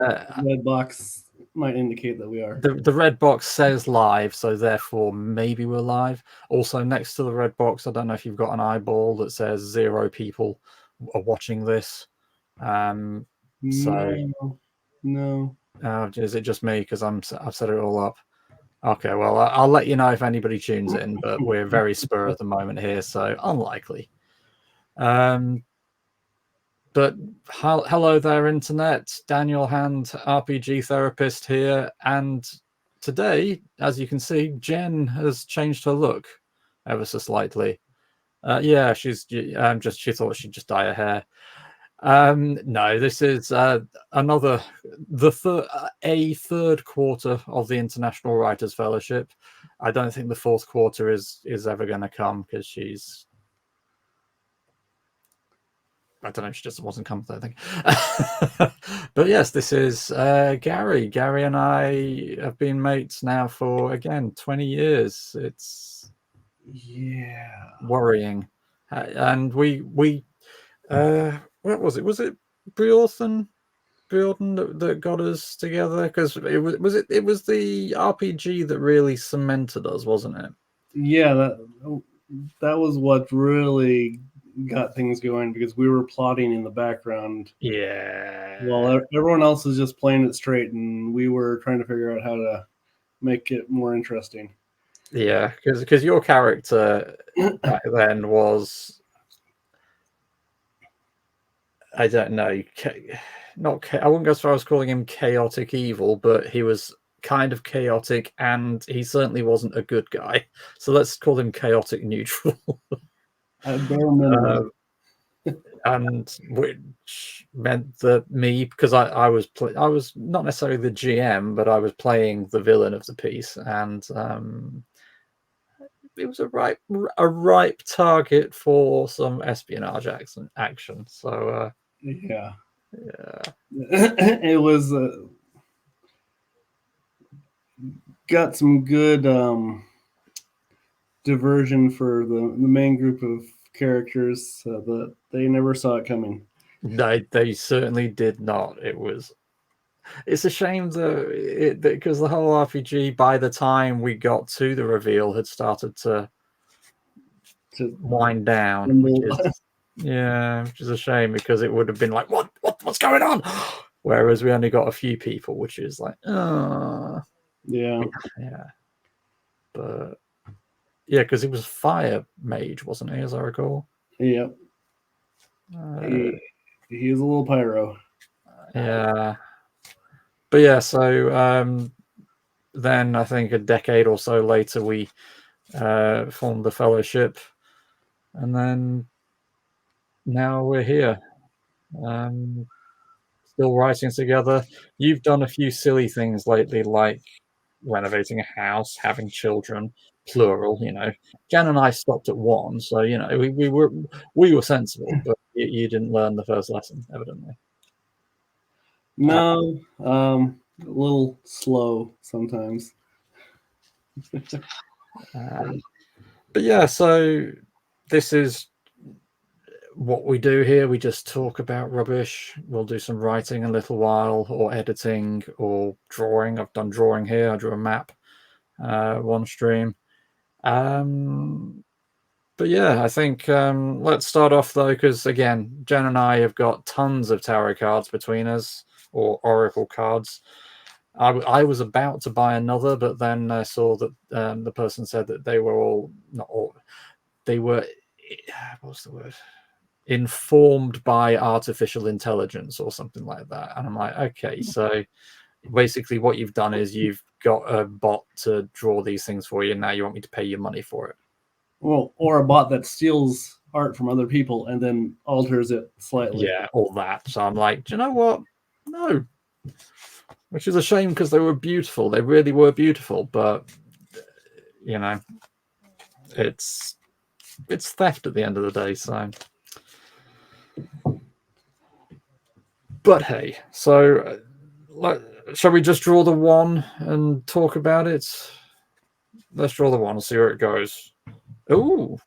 red box might indicate that we are. The red box says live, so therefore maybe we're live. Also, next to the red box, I don't know if you've got an eyeball that says 0 people are watching this. So No. is it just me because I've set it all up? Okay, well I'll let you know if anybody tunes in, but we're very spur at the moment here, so unlikely. But hello there, internet. Daniel Hand, RPG therapist here, and today, as you can see, Jen has changed her look ever so slightly. Yeah, she's she thought she'd just dye her hair. No, this is a third quarter of the International Writers Fellowship. I don't think the fourth quarter is ever going to come because she's, I don't know, she just wasn't comfortable, I think. But yes, this is Gary. Gary and I have been mates now for, again, 20 years. It's worrying. And we what was it? Was it Briorton that got us together? Because it was the RPG that really cemented us, wasn't it? Yeah, that was what really got things going, because we were plotting in the background. Yeah. Well, everyone else was just playing it straight, and we were trying to figure out how to make it more interesting. Yeah, because your character back then was, I don't know, I wouldn't go as far as calling him chaotic evil, but he was kind of chaotic, and he certainly wasn't a good guy. So let's call him chaotic neutral. At bare minimum. And which meant that because I was not necessarily the GM, but I was playing the villain of the piece, and it was a ripe target for some espionage action. So yeah, yeah, it was got some good diversion for the main group of characters that they never saw it coming. they certainly did not. It's a shame though, because the whole RPG, by the time we got to the reveal, had started to wind down, which is a shame, because it would have been like, what's going on? Whereas we only got a few people, which is like, yeah. But yeah, because it was Fire Mage, wasn't he, as I recall? Yep. He is a little pyro. Yeah. But yeah, so then I think a decade or so later we formed the Fellowship, and then now we're here, still writing together. You've done a few silly things lately, like renovating a house, having children, plural. Jan and I stopped at one, so we were sensible, but you didn't learn the first lesson, evidently. No, a little slow sometimes. But yeah, so this is what we do here. We just talk about rubbish. We'll do some writing a little while, or editing, or drawing. I've done drawing here. I drew a map one stream. But yeah, I think let's start off though, because again, Jen and I have got tons of tarot cards between us, or oracle cards. I was about to buy another, but then I saw that the person said that they were all, not all, they were, what's the word? Informed by artificial intelligence or something like that. And I'm like, okay, so basically what you've done is you've got a bot to draw these things for you, and now you want me to pay you money for it. Well, or a bot that steals art from other people and then alters it slightly. Yeah, all that. So I'm like, do you know what? No. Which is a shame, because they were beautiful. They really were beautiful, but it's theft at the end of the day. So, but hey, so shall we just draw the one and talk about it? Let's draw the one and see where it goes. Oh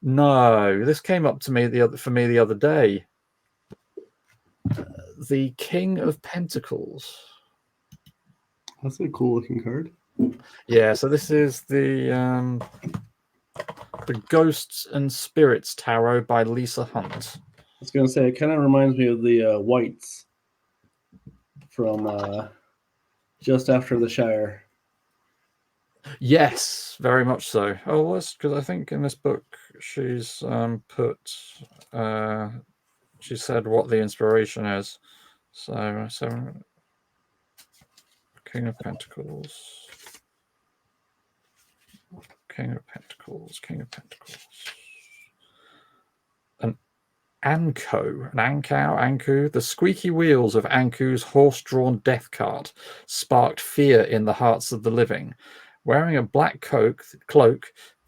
no, this came up to me the other day. the King of Pentacles. That's a cool looking card. Yeah, so this is the Ghosts and Spirits Tarot by Lisa Hunt. I was going to say, it kind of reminds me of the Whites from Just After the Shire. Yes, very much so. Oh, that's because I think in this book she's put she said what the inspiration is. So King of Pentacles, King of Pentacles, King of Pentacles. An Anku, the squeaky wheels of Anku's horse-drawn death cart sparked fear in the hearts of the living. Wearing a black cloak,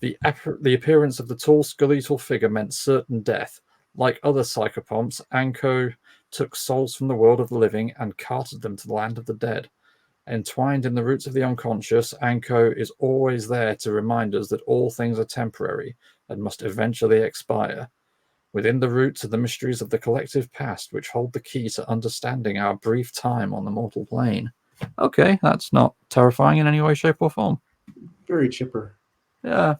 the appearance of the tall skeletal figure meant certain death. Like other psychopomps, Anku took souls from the world of the living and carted them to the land of the dead. Entwined in the roots of the unconscious, Anku is always there to remind us that all things are temporary and must eventually expire. Within the roots are the mysteries of the collective past, which hold the key to understanding our brief time on the mortal plane. Okay, that's not terrifying in any way, shape, or form. Very chipper. Yeah.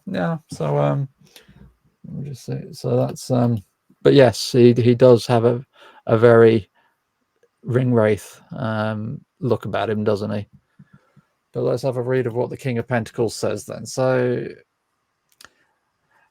So let me just say. So that's but yes, he does have a very ring wraith look about him, doesn't he? But let's have a read of what the King of Pentacles says then. So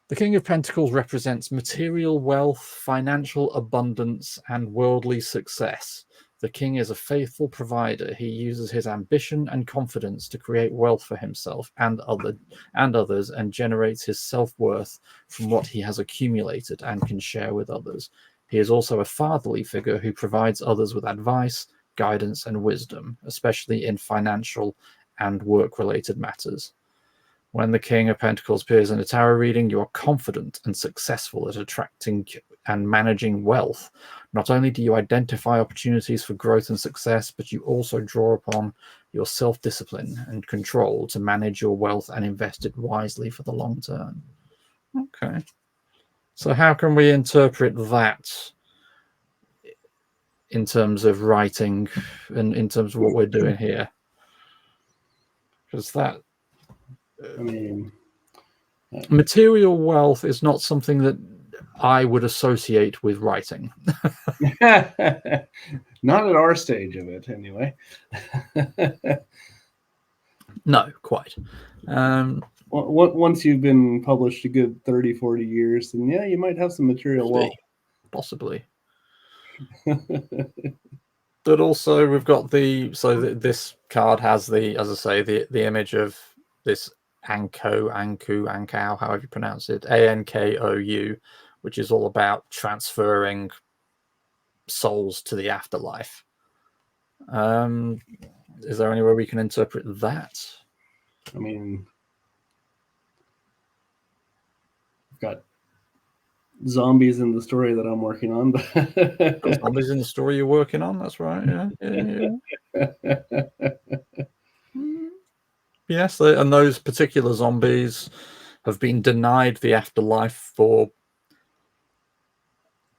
the King of Pentacles represents material wealth, financial abundance, and worldly success. The king is a faithful provider. He uses his ambition and confidence to create wealth for himself and others, and generates his self-worth from what he has accumulated and can share with others. He is also a fatherly figure who provides others with advice, guidance, and wisdom, especially in financial and work-related matters. When the King of Pentacles appears in a tarot reading, you are confident and successful at attracting and managing wealth. Not only do you identify opportunities for growth and success, but you also draw upon your self-discipline and control to manage your wealth and invest it wisely for the long term. Okay. So how can we interpret that in terms of writing and in terms of what we're doing here? Because that... I mean, material wealth is not something that I would associate with writing. not at our stage of it, anyway. No, quite. Once you've been published a good 30, 40 years, then yeah, you might have some material wealth. Possibly. But also we've got this card has the, as I say, the image of this Ankou, however you pronounce it, Ankou, which is all about transferring souls to the afterlife. Is there any way we can interpret that? I mean, I've got zombies in the story that I'm working on. Got zombies in the story you're working on, that's right. Yeah. Yes, and those particular zombies have been denied the afterlife for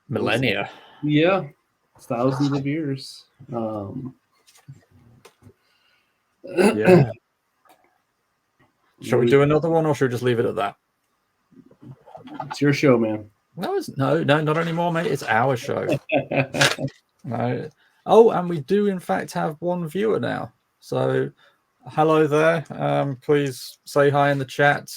millennia. Yeah, thousands of years. Yeah. Shall we do another one, or should we just leave it at that? It's your show, man. No, not anymore, mate. It's our show. No. Oh, and we do in fact have one viewer now. So, hello there. Please say hi in the chat.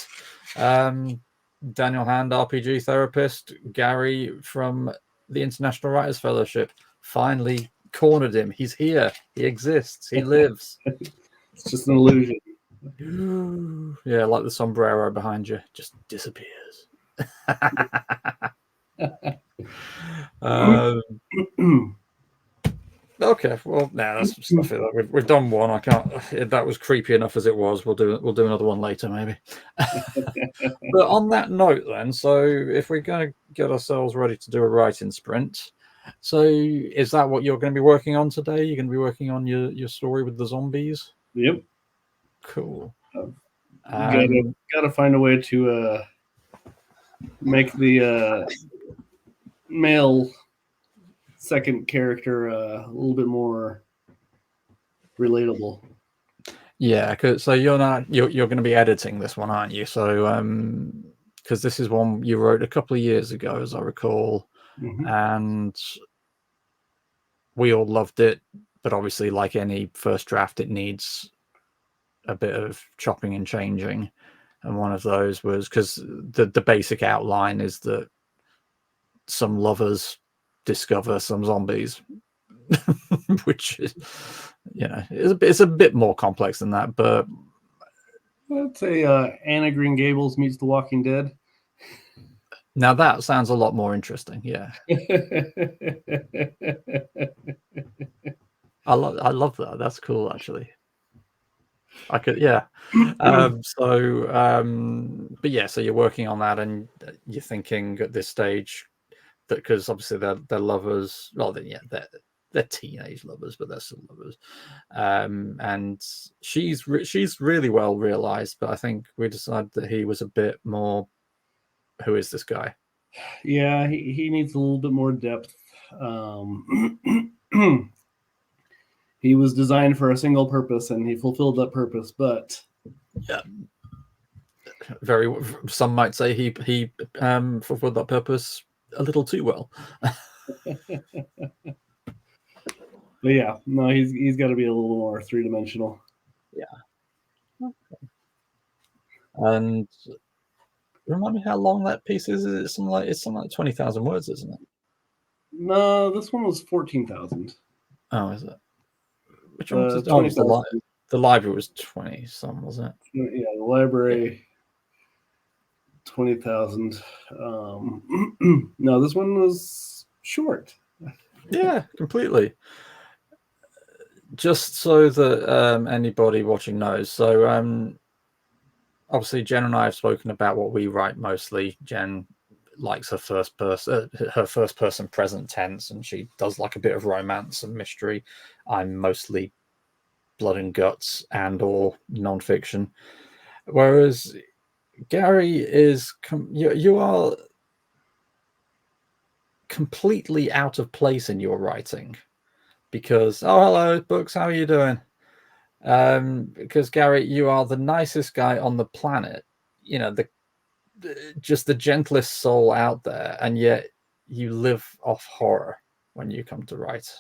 Daniel Hand, RPG therapist. Gary from the International Writers Fellowship. Finally cornered him. He's here. He exists. He lives. It's just an illusion. Yeah, like the sombrero behind you just disappears. Okay, well, that's stuff that we've done one. I can't. That was creepy enough as it was. We'll do another one later, maybe. But on that note, then, so if we're going to get ourselves ready to do a writing sprint, so is that what you're going to be working on today? You're going to be working on your story with the zombies? Yep. Cool. Gotta find a way to make the male second character a little bit more relatable. Yeah, so you're going to be editing this one, aren't you? So because this is one you wrote a couple of years ago, as I recall, and we all loved it. But obviously, like any first draft, it needs a bit of chopping and changing. And one of those was because the basic outline is that some lovers discover some zombies, which is, it's a bit more complex than that. But I'd say Anna Green Gables meets The Walking Dead. Now that sounds a lot more interesting. Yeah. I love that. That's cool, actually. I could, yeah. But yeah, so you're working on that, and you're thinking at this stage that because obviously they're lovers. Well, they're teenage lovers, but they're still lovers. And she's really well realized, but I think we decided that he was a bit more. Who is this guy? Yeah, he needs a little bit more depth. He was designed for a single purpose, and he fulfilled that purpose. But yeah, some might say he fulfilled that purpose a little too well. But yeah, no, he's got to be a little more three-dimensional. Yeah. Okay. And remind me how long that piece is. It's something like 20,000 words, isn't it? No, this one was 14,000. Oh, is it? Which one was it? Oh, it was the library was 20 some, wasn't it? Yeah, the library 20,000. No, this one was short. Yeah, completely. Just so that anybody watching knows. So obviously Jen and I have spoken about what we write mostly. Jen likes her first person present tense, and she does like a bit of romance and mystery. I'm mostly blood and guts and or non-fiction, whereas Gary is you are completely out of place in your writing, because hello books, how are you doing? Because Gary, you are the nicest guy on the planet, just the gentlest soul out there, and yet you live off horror when you come to write.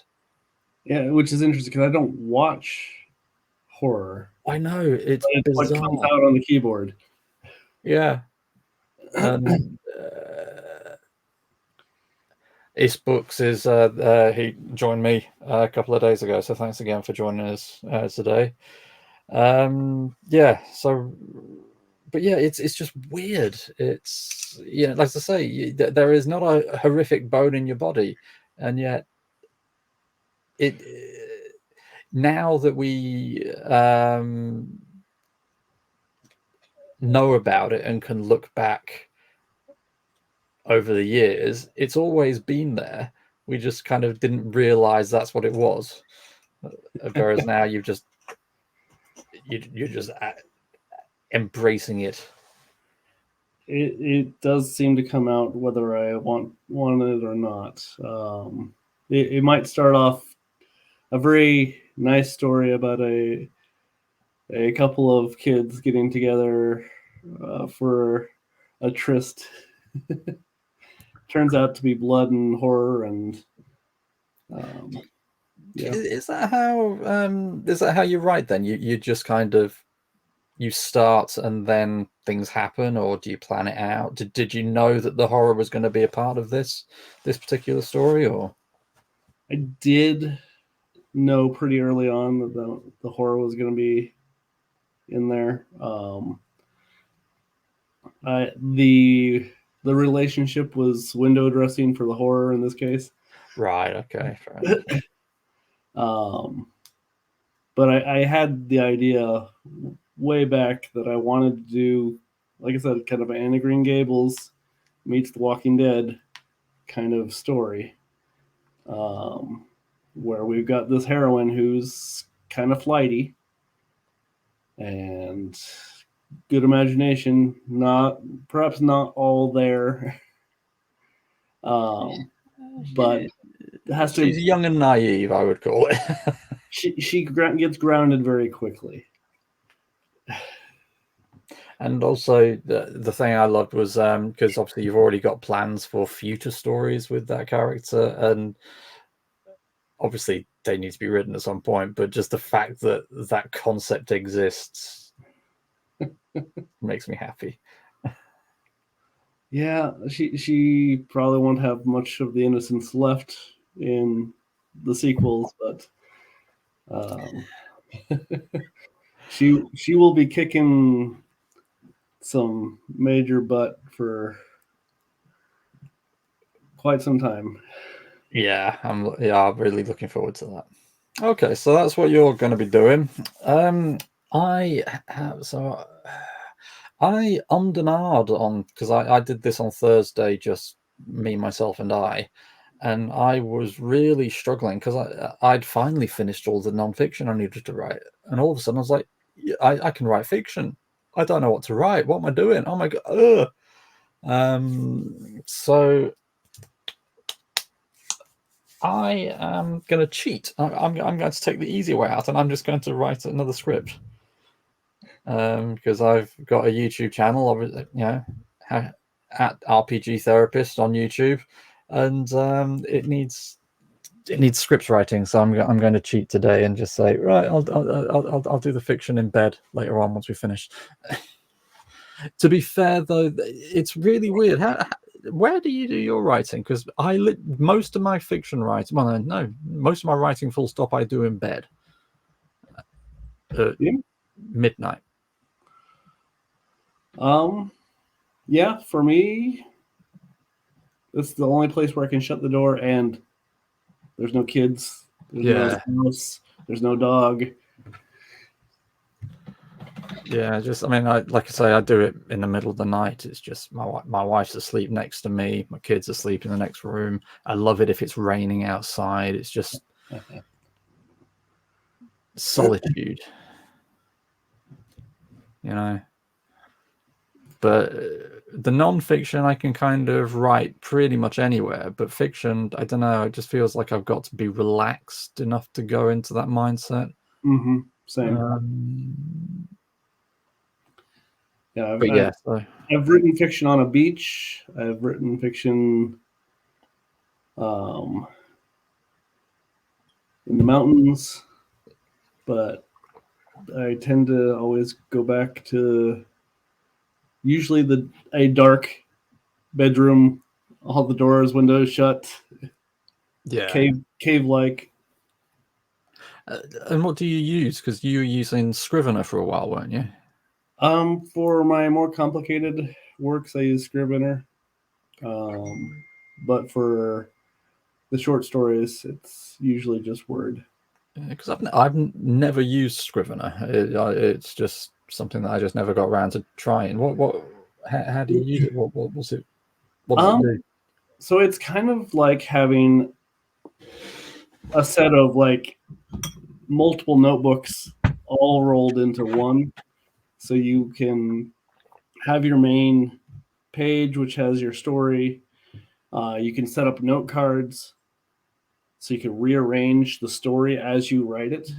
Yeah, which is interesting because I don't watch horror. I know, it's what comes out on the keyboard. Yeah. Ace Books is he joined me a couple of days ago, so thanks again for joining us today. Yeah, so but yeah, it's just weird. It's like I say, there is not a horrific bone in your body, and yet it now that we know about it and can look back over the years, it's always been there. We just kind of didn't realize that's what it was. Whereas now you're just embracing it. It does seem to come out whether I want it or not. It might start off a very nice story about a couple of kids getting together for a tryst. Turns out to be blood and horror, and yeah. Is that how you write then? You just kind of you start and then things happen, or do you plan it out? Did you know that the horror was going to be a part of this particular story, or? I did know pretty early on that the horror was going to be in there. The relationship was window dressing for the horror in this case. Right. Okay. But I had the idea way back that I wanted to do, like I said, kind of an Anna Green Gables meets The Walking Dead kind of story, where we've got this heroine who's kind of flighty and good imagination, perhaps not all there, but has She's to. young and naive, I would call it. She gets grounded very quickly. And also, the thing I loved was because obviously you've already got plans for future stories with that character, and obviously they need to be written at some point. But just the fact that that concept exists makes me happy. Yeah, she probably won't have much of the innocence left in the sequels, but she will be kicking some major butt for quite some time. Yeah, I'm really looking forward to that. Okay, so that's what you're going to be doing. I ummed and ahed on because I did this on Thursday, just me, myself, and I was really struggling because I'd finally finished all the nonfiction I needed to write, and all of a sudden I was like, yeah, I can write fiction. I don't know what to write. What am I doing? Oh my god! Ugh. So I am going to cheat. I'm going to take the easy way out, and I'm just going to write another script. Because I've got a YouTube channel, obviously, at RPG Therapist on YouTube, and it needs script writing. So I'm going to cheat today and just say, right, I'll do the fiction in bed later on once we finish. To be fair, though, it's really weird. Where do you do your writing? Because most of my fiction writing, well, no, most of my writing, full stop, I do in bed. Midnight. Yeah, for me, it's the only place where I can shut the door and there's no kids, there's no house, there's no dog. Yeah, just like I say, I do it in the middle of the night. It's just my wife's asleep next to me, my kids are asleep in the next room. I love it if it's raining outside. It's just solitude, But the non-fiction I can kind of write pretty much anywhere, but fiction, I don't know. It just feels like I've got to be relaxed enough to go into that mindset. Mm-hmm. Same. Yeah, I've written fiction on a beach. I've written fiction in the mountains, but I tend to always go back to usually a dark bedroom, all the doors, windows shut. Yeah. Cave like. And what do you use? Because you were using Scrivener for a while, weren't you? For my more complicated works, I use Scrivener. But for the short stories, it's usually just Word. Because I've never used Scrivener. It's just something that I just never got around to trying. How do you use it? What does it do? So it's kind of like having a set of like multiple notebooks all rolled into one. So you can have your main page, which has your story. You can set up note cards, so you can rearrange the story as you write it.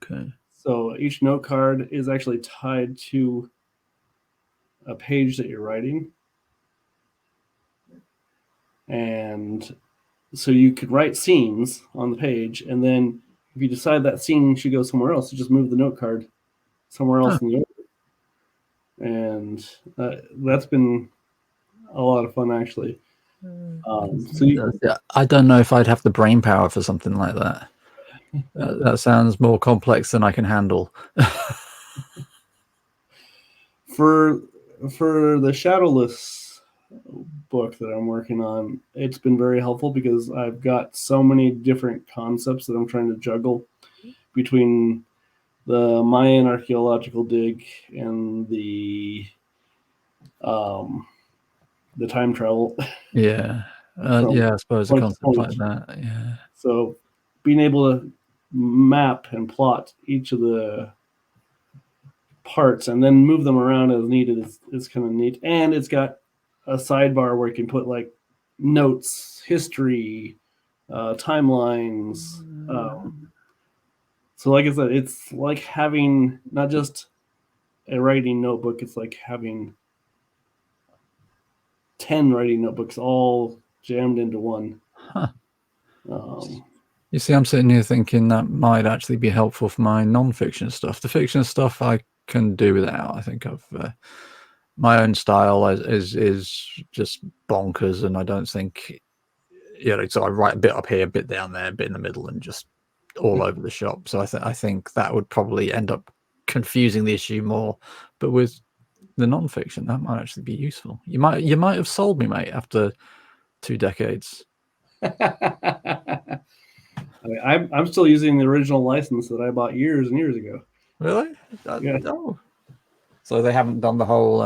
Okay. So each note card is actually tied to a page that you're writing. And so you could write scenes on the page, and then if you decide that scene should go somewhere else, you just move the note card somewhere else in the order. And that's been a lot of fun, actually. I don't know if I'd have the brain power for something like that. That sounds more complex than I can handle. For the Shadowless book that I'm working on, it's been very helpful because I've got so many different concepts that I'm trying to juggle between the Mayan archaeological dig and the time travel. Yeah. I suppose a concept like that. Yeah. So being able to map and plot each of the parts and then move them around as needed is kind of neat. And it's got a sidebar where you can put like notes, history, timelines. So, like I said, it's like having not just a writing notebook; it's like having 10 writing notebooks all jammed into one. Huh. Um, You see, I'm sitting here thinking that might actually be helpful for my non-fiction stuff. The fiction stuff I can do without. I think I've my own style is just bonkers, and I don't think so I write a bit up here, a bit down there, a bit in the middle, and just all over the shop. So I think that would probably end up confusing the issue more. But with the non-fiction, that might actually be useful. You might have sold me, mate, after 2 decades. I'm still using the original license that I bought years and years ago. Really? Yeah. Oh. So they haven't done the whole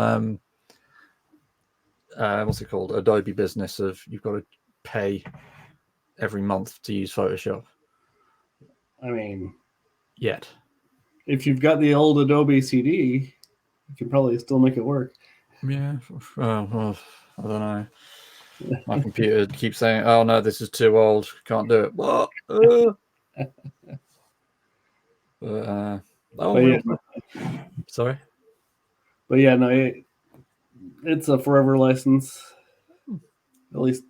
what's it called? Adobe business of you've got to pay every month to use Photoshop. I mean, Yet. if you've got the old Adobe CD, you can probably still make it work. Yeah. Well, I don't know. My computer keeps saying, "Oh no, this is too old. Can't do it." What? Oh, But yeah, sorry. but yeah, no, it's a forever license, at least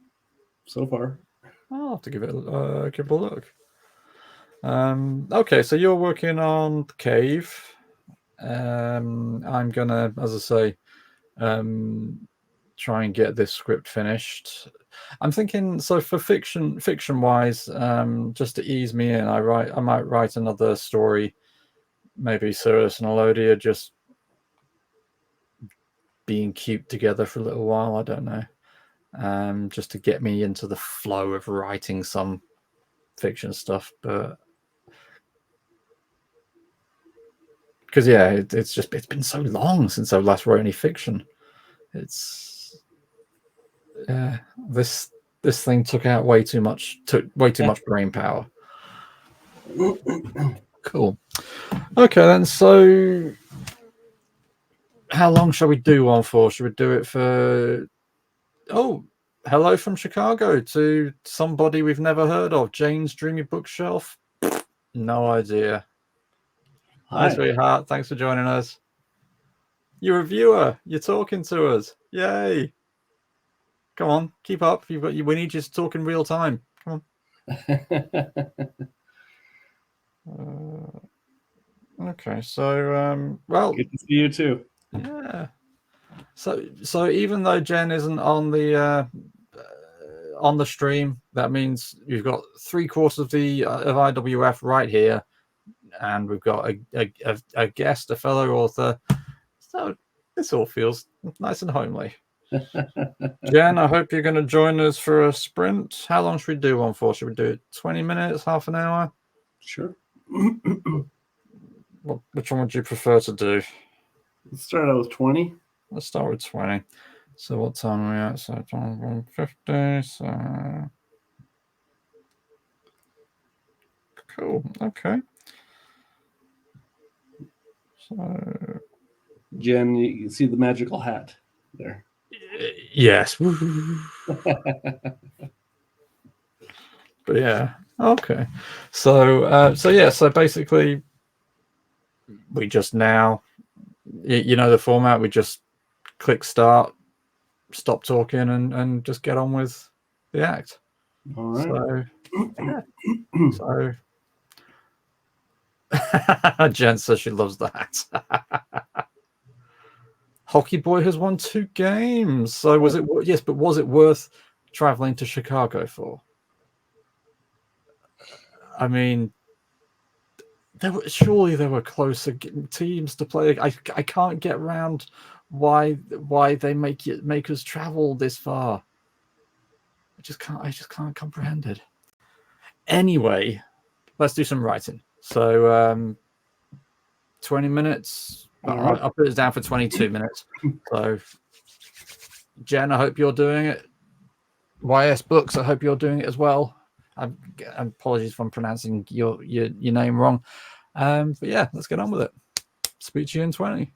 so far. I'll have to give it a look. Okay, so you're working on the cave. I'm gonna, as I say, try and get this script finished. I'm thinking, so for fiction wise, just to ease me in, I might write another story, maybe Cirrus and Elodia just being cute together for a little while. I don't know, just to get me into the flow of writing some fiction stuff. But because it's been so long since I last wrote any fiction. It's this thing took way too much brain power. Cool. Okay then, so how long shall we do one for? Should we do it for hello from Chicago to somebody we've never heard of, Jane's Dreamy Bookshelf? No idea. Hi, sweetheart. Thanks for joining us. You're a viewer. You're talking to us. Yay. Come on, keep up. We need you to talk in real time. Come on. Okay, so well, good to see you too. Yeah. So even though Jen isn't on the stream, that means you've got 3/4 of the of IWF right here, and we've got a guest, a fellow author. So this all feels nice and homely. Jen, I hope you're going to join us for a sprint. How long should we do one for? Should we do it 20 minutes, half an hour? Sure. Which one would you prefer to do? Let's start out with 20. Let's start with 20. So what time are we at? So 1:50. So cool. Okay. So Jen, you see the magical hat there. Yes. But yeah. Okay. So so basically we just now the format, we just click start, stop talking and just get on with the act. All right. So Jen says she loves the hat. Hockey Boy has won 2 games. So was it worth traveling to Chicago for? I mean, surely there were closer teams to play. I can't get around why they make us travel this far. I just can't comprehend it. Anyway, let's do some writing. So 20 minutes. Right. I'll put it down for 22 minutes. So Jen, I hope you're doing it. YS Books, I hope you're doing it as well. Apologies if I'm pronouncing your name wrong. But yeah, let's get on with it. Speak to you in 20.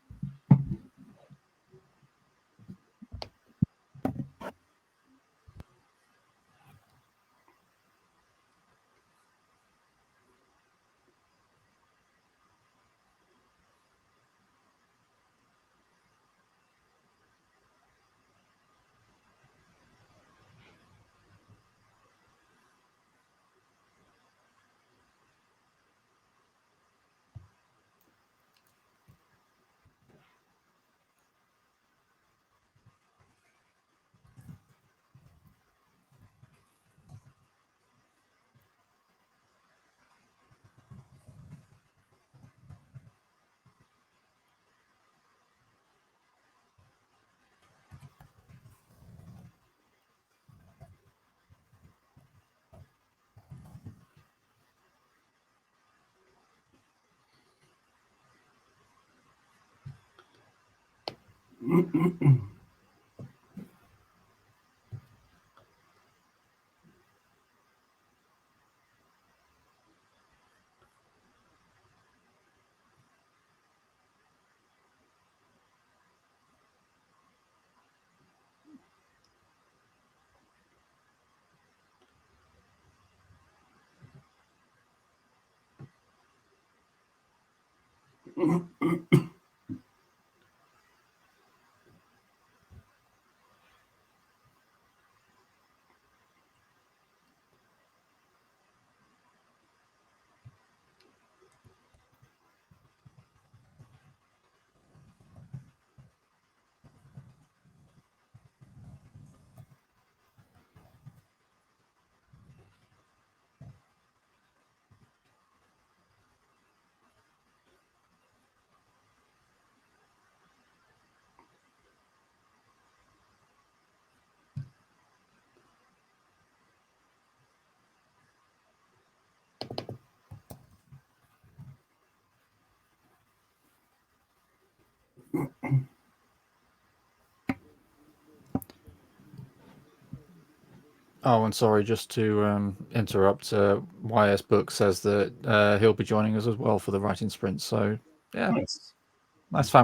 Oh, and sorry, just to interrupt. YS Book says that he'll be joining us as well for the writing sprint. So yeah, Nice.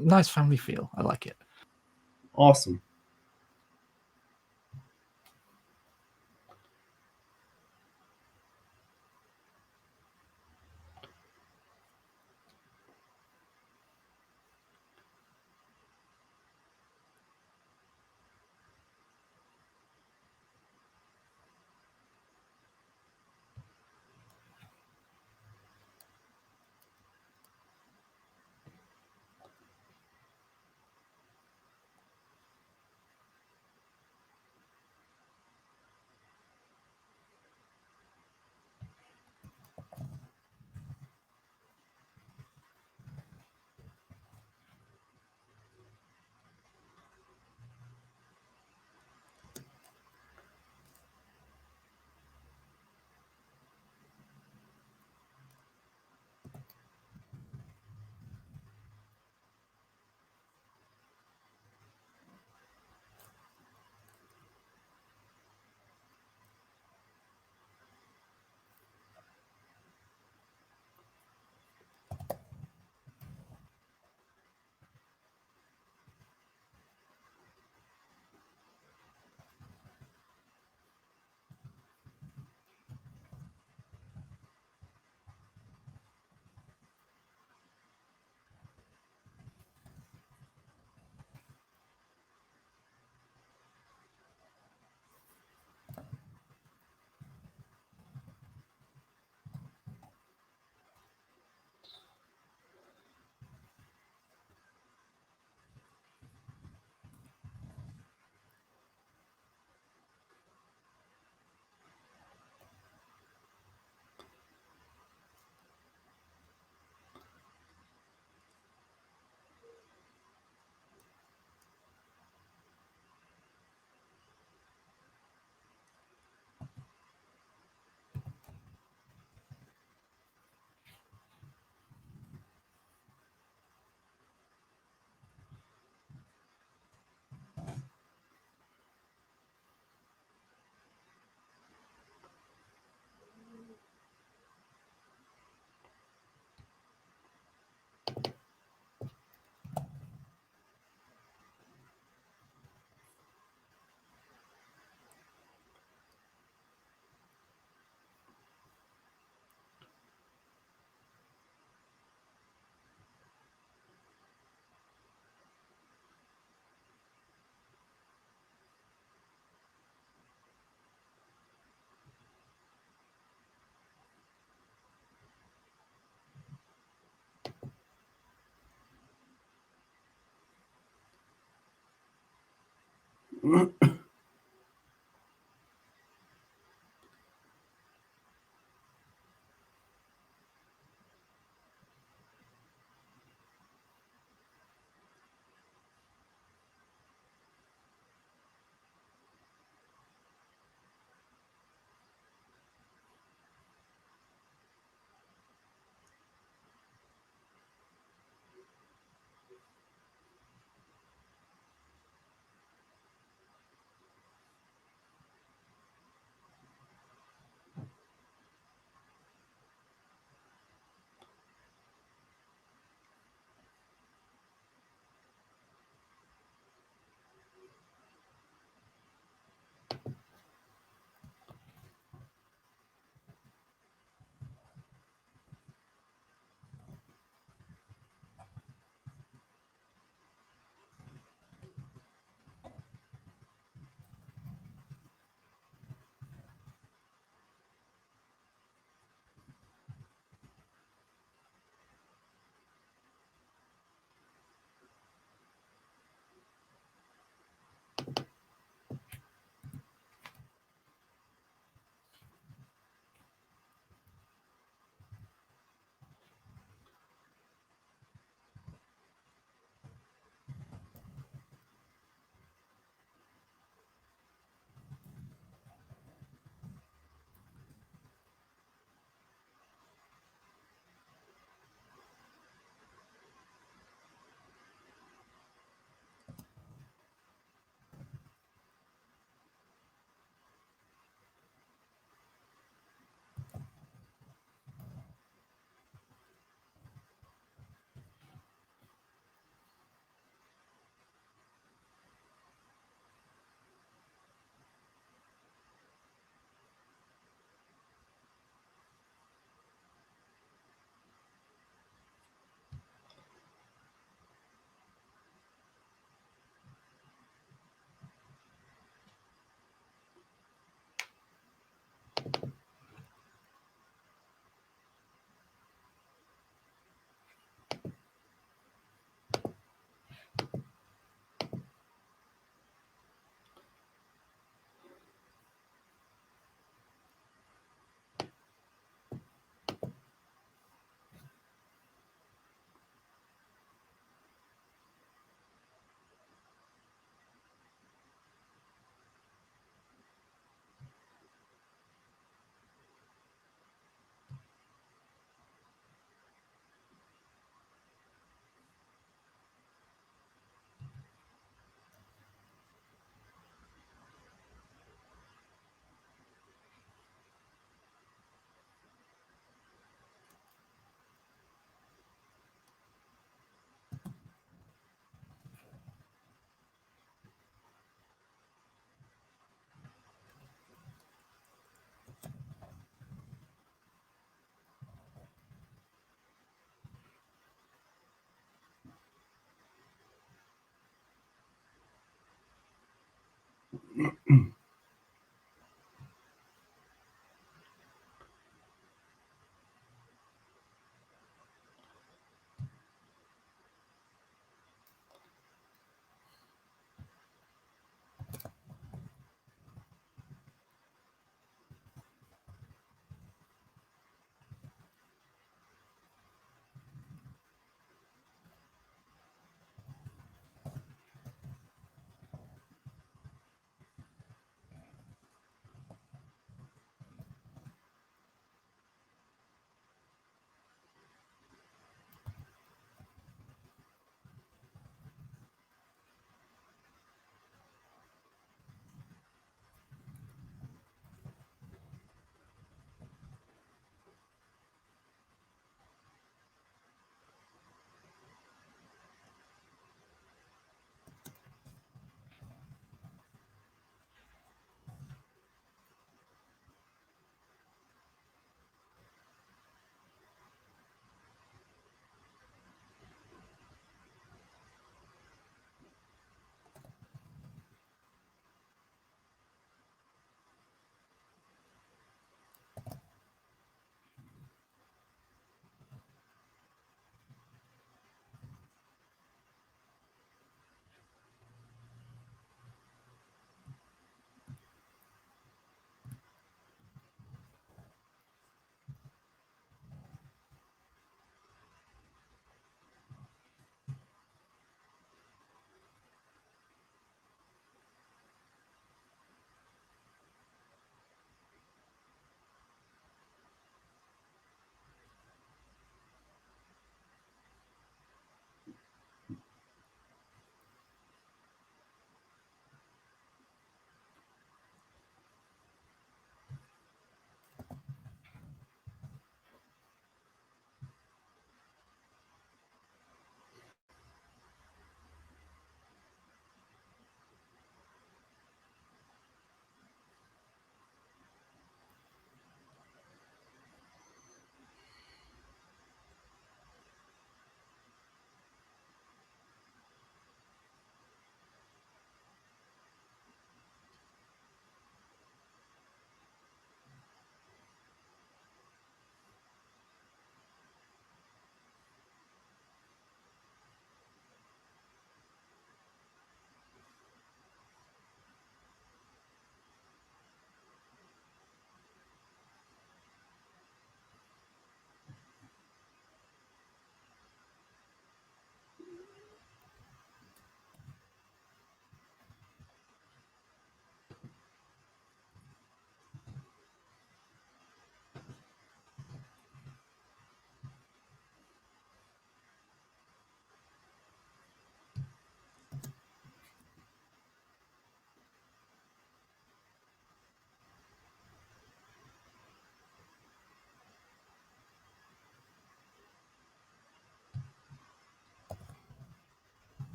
nice family feel. I like it. Awesome.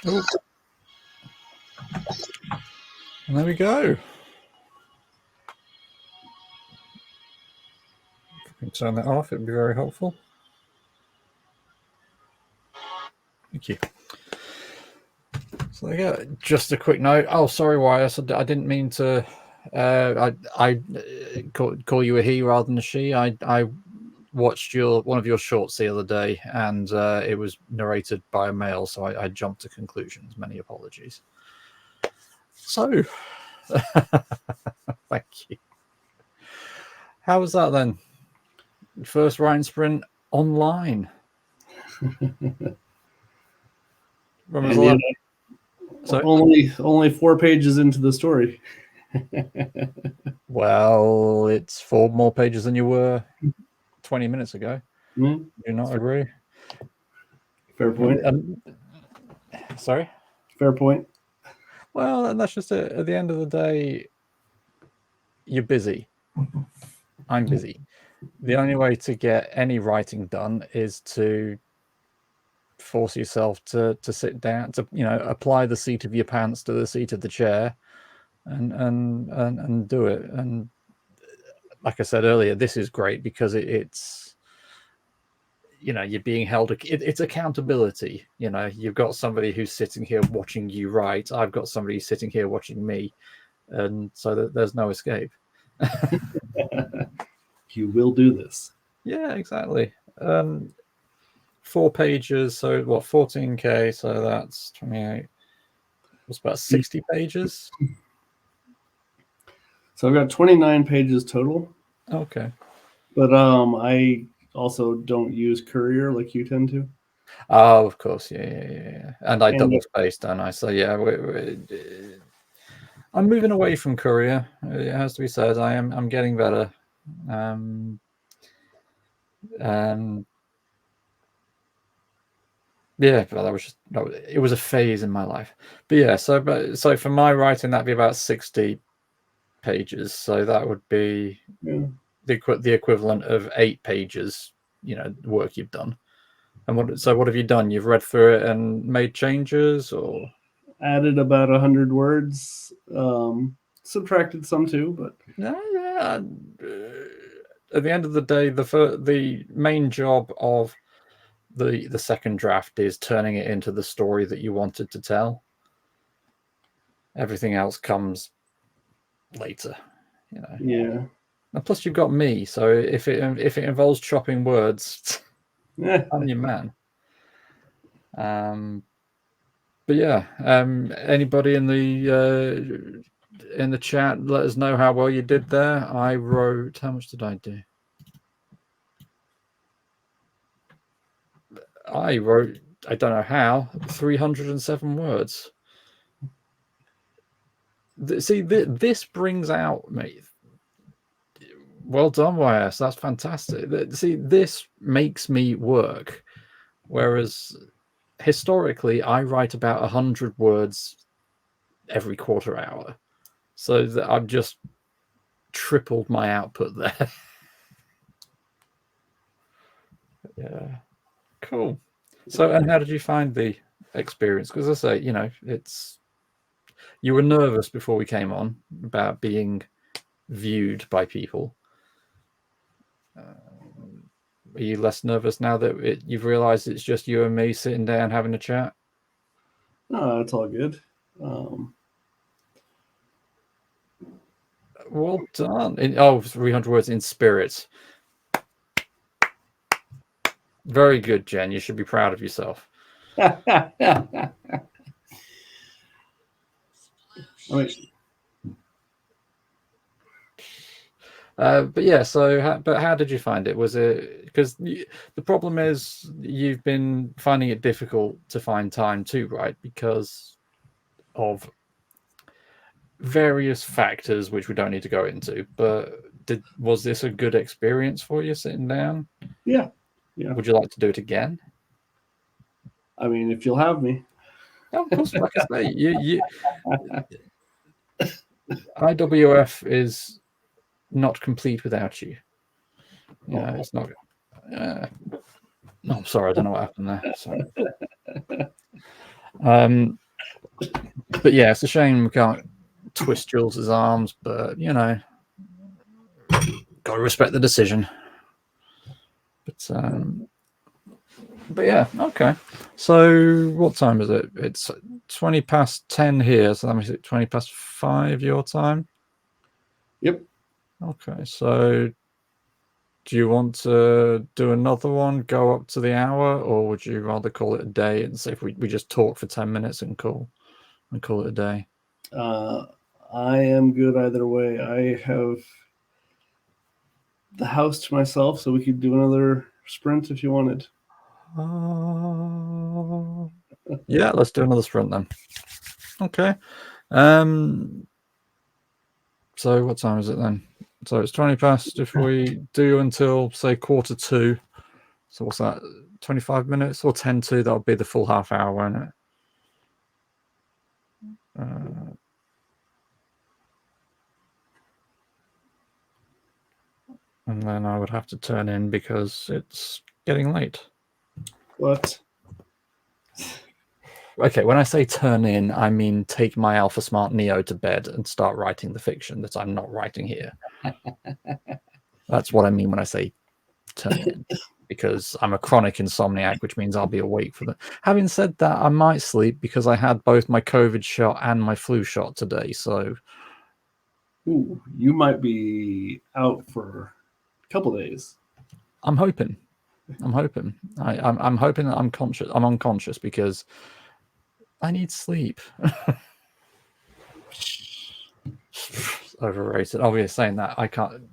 Oh. And there we go. If we can turn that off, it would be very helpful. Thank you. So there you go. Just a quick note. Oh, sorry, Wyatt. I didn't mean to. I call you a he rather than a she. I watched one of your shorts the other day, and it was narrated by a male, so I jumped to conclusions. Many apologies. So, thank you. How was that then? First writing sprint online. Only 4 pages into the story. Well, it's 4 more pages than you were 20 minutes ago. Mm-hmm. Do you not agree? Fair point. Sorry? Fair point. Well, that's just it. At the end of the day, you're busy. I'm busy. The only way to get any writing done is to force yourself to sit down, to apply the seat of your pants to the seat of the chair, and do it. And like I said earlier, this is great because it's you're being held. It's accountability. You've got somebody who's sitting here watching you write. I've got somebody sitting here watching me, and so there's no escape. You will do this. Yeah, exactly. 4 pages, so what, 14K, so that's 28. It's about 60 pages. So I've got 29 pages total. Okay. But I also don't use Courier like you tend to. Oh, of course, yeah. And I And double spaced, don't I? So yeah, I'm moving away from Courier. It has to be said. I'm getting better. Um, yeah, but it was a phase in my life. But yeah, so for my writing, that'd be about 60 pages. So that would be yeah, the equivalent of 8 pages, work you've done. And what have you done? You've read through it and made changes, or added about 100 words, subtracted some too, but yeah. At the end of the day, the main job of the second draft is turning it into the story that you wanted to tell. Everything else comes later, yeah. And plus, you've got me, so if it involves chopping words, I'm your man. But yeah, anybody in the chat, let us know how well you did there. I wrote, how much did I do? I wrote, I don't know how, 307 words. See, this brings out me. Well done, YS. That's fantastic. See, this makes me work. Whereas historically, I write about 100 words every quarter hour. So that I've just tripled my output there. Yeah. Cool. So, and how did you find the experience? Because I say, you were nervous before we came on about being viewed by people. Are you less nervous now that you've realized it's just you and me sitting down having a chat? No, it's all good. Well done. 300 words in spirit. Very good, Jen. You should be proud of yourself. I mean, but yeah, but how did you find it? Was it because the problem is you've been finding it difficult to find time too, right? Because of various factors which we don't need to go into. But was this a good experience for you sitting down? yeah. Would you like to do it again? I mean, if you'll have me. Oh, of course, like I say, IWF is not complete without you. It's not. No, I'm sorry, I don't know what happened there. Sorry. But yeah, it's a shame we can't twist Jules's arms, but got to respect the decision. But yeah, okay. So what time is it? It's 20 past 10 here, so that makes it 20 past 5 your time. Yep. Okay, so do you want to do another one, go up to the hour, or would you rather call it a day and say if we just talk for 10 minutes and call it a day? I am good either way. I have the house to myself, so we could do another sprint if you wanted. Yeah, let's do another sprint then. Okay. So what time is it then? So it's 20 past. If we do until say 1:45, so what's that? 25 minutes or 10 to? That'll be the full half hour, won't it? And then I would have to turn in because it's getting late. What? Okay, when I say turn in, I mean take my Alpha Smart Neo to bed and start writing the fiction that I'm not writing here. That's what I mean when I say turn in, because I'm a chronic insomniac, which means I'll be awake for the. Having said that, I might sleep because I had both my COVID shot and my flu shot today. So, Ooh, you might be out for a couple days. I'm hoping. I'm hoping that I'm conscious. I'm unconscious because I need sleep. Overrated. Oh, we're saying that I can't.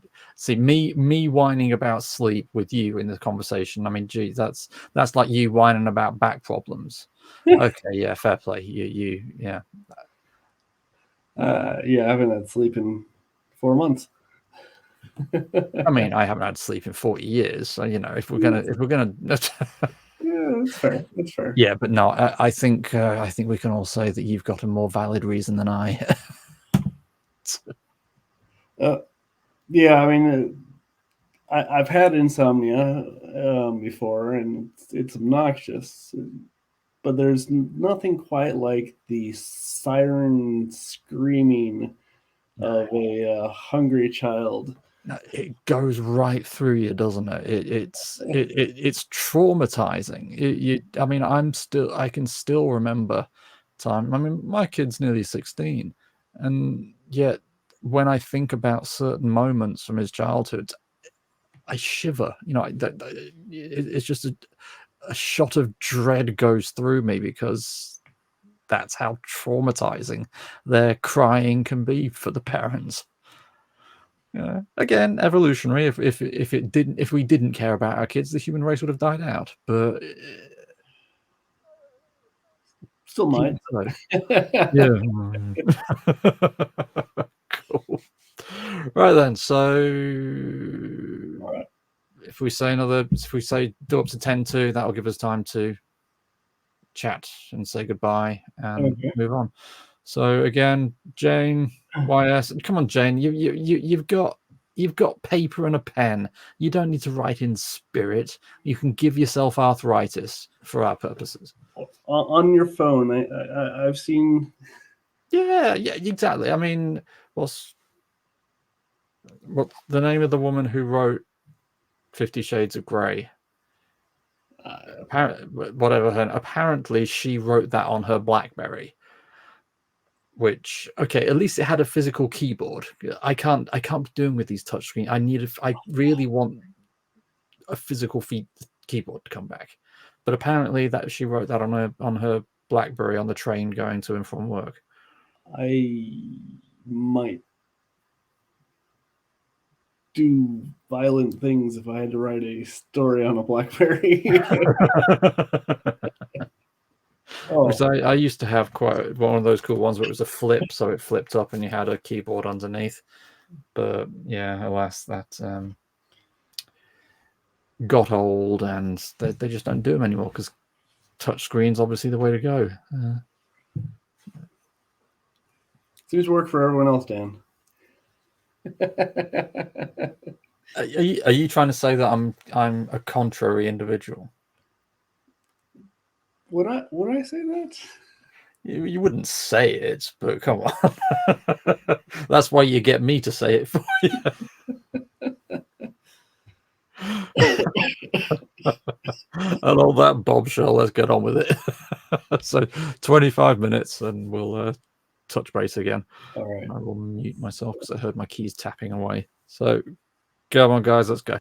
See, me whining about sleep with you in the conversation. I mean, geez, that's like you whining about back problems. Okay, yeah, fair play. Yeah. Yeah, I haven't had sleep in 4 months. I mean, I haven't had sleep in 40 years. So, you know, if we're gonna, Yeah, that's fair. That's fair. yeah, but no, I think we can all say that you've got a more valid reason than I. Yeah, I mean, I've had insomnia before, and it's obnoxious. But there's nothing quite like the siren screaming of a hungry child. It goes right through you, doesn't it? It's traumatizing. I mean, I can still remember time. I mean, my kid's nearly 16, and yet when I think about certain moments from his childhood, I shiver. You know, it's just a shot of dread goes through me because that's how traumatizing their crying can be for the parents. Yeah. Again, evolutionary. If we didn't care about our kids, the human race would have died out. But Still might. even so, yeah. Cool. Right then. So All right. if we say do up to 10-2, that'll give us time to chat and say goodbye and Okay. move on. So again, Jane, YS, come on, Jane, you've got paper and a pen. You don't need to write in spirit. You can give yourself arthritis for our purposes. On your phone, I've seen. Yeah, exactly. I mean, what's the name of the woman who wrote 50 Shades of Grey? Apparently she wrote that on her BlackBerry. Which, okay, at least it had a physical keyboard. I can't be doing with these touchscreen. I really want a physical keyboard to come back. But apparently that she wrote that on her BlackBerry on the train going to and from work. I might do violent things if I had to write a story on a BlackBerry. Because Oh, I used to have quite one of those cool ones where it was a flip, so it flipped up and you had a keyboard underneath. But yeah, alas, that got old, and they just don't do them anymore because touchscreen's obviously the way to go. seems to work for everyone else, Dan. Are you trying to say that I'm a contrary individual? Would I say that? You wouldn't say it, but come on. That's why you get me to say it for you. And all that bombshell, let's get on with it. So 25 minutes and we'll touch base again. All right. I will mute myself because I heard my keys tapping away. So come on, guys, let's go.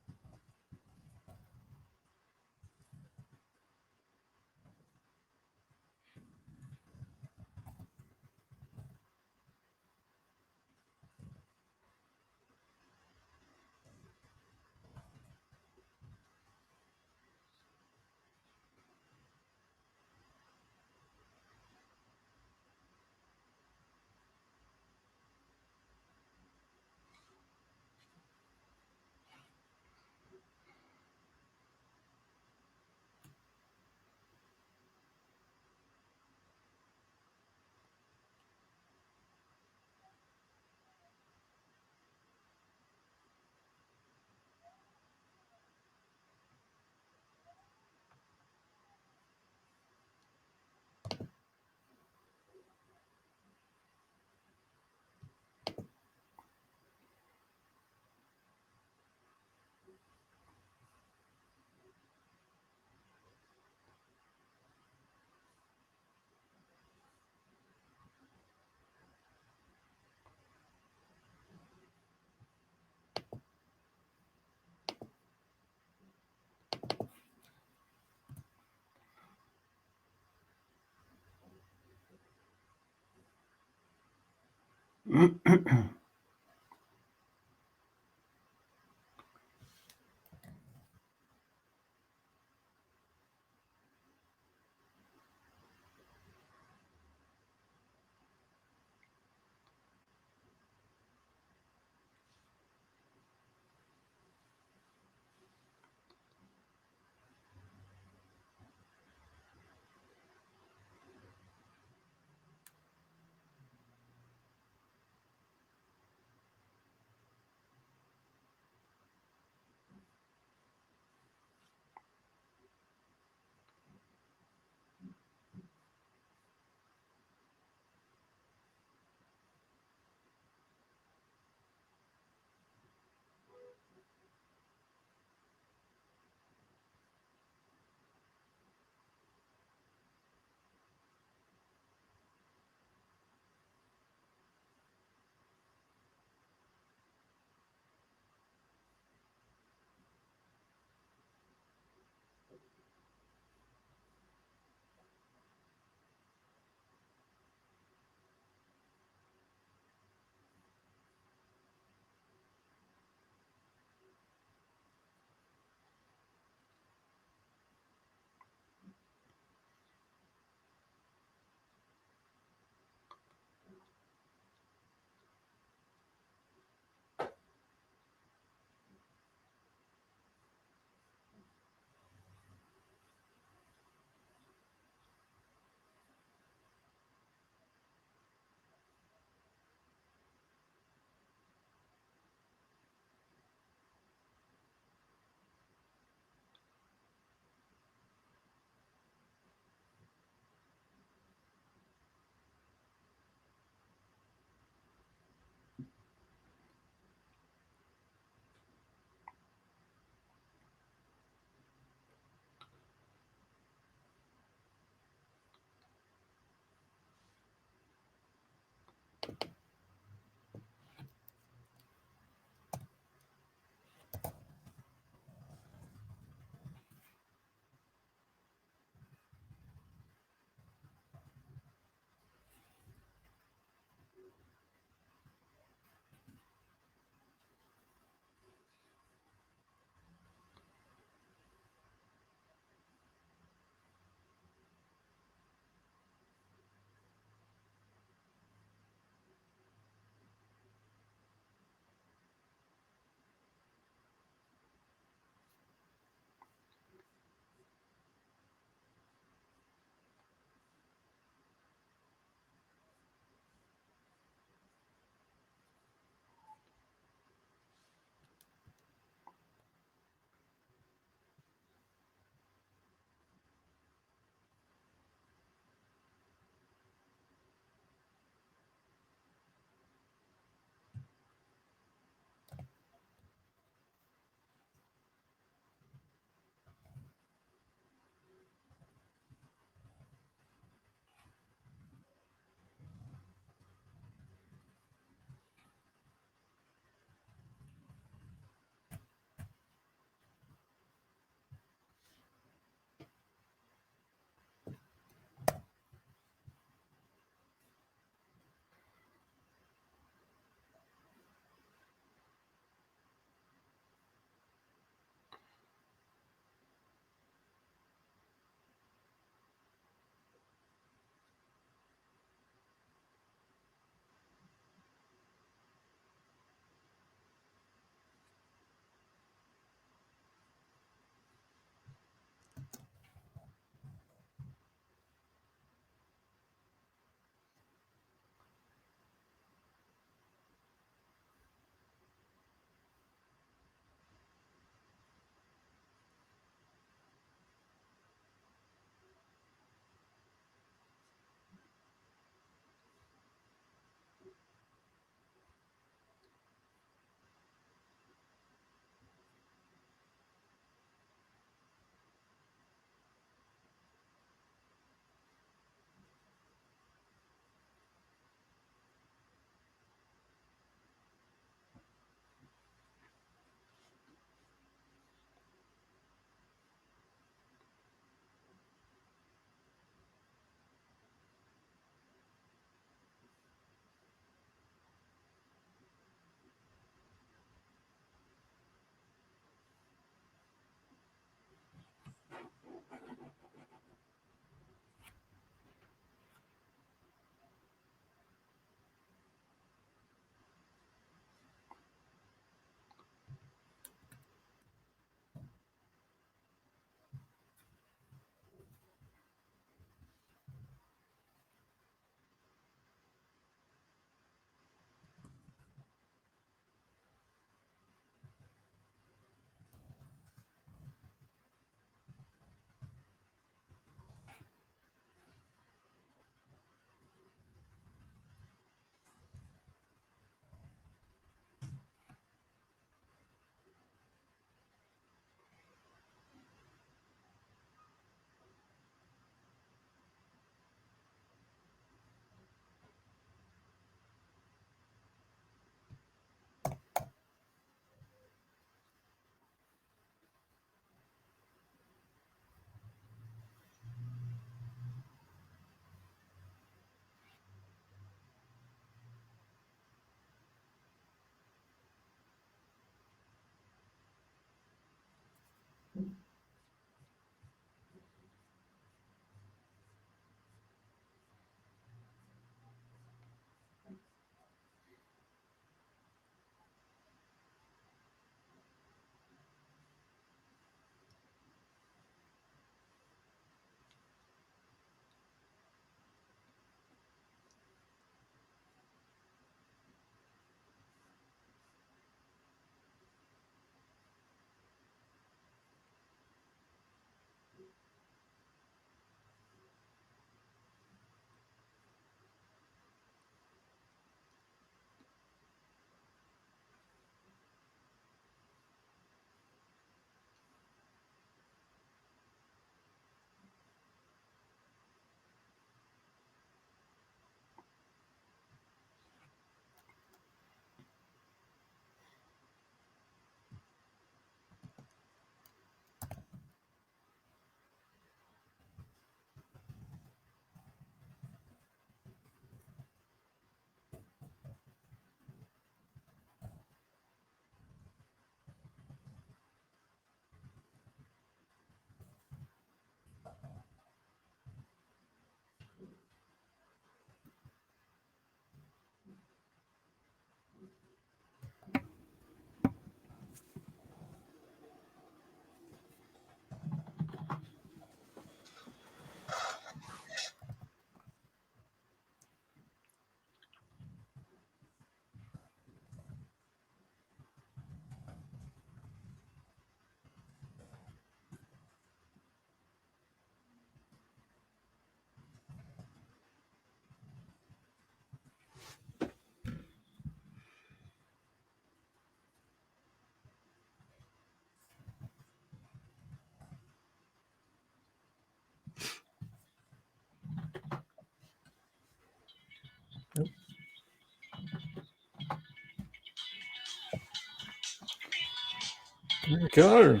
There you go.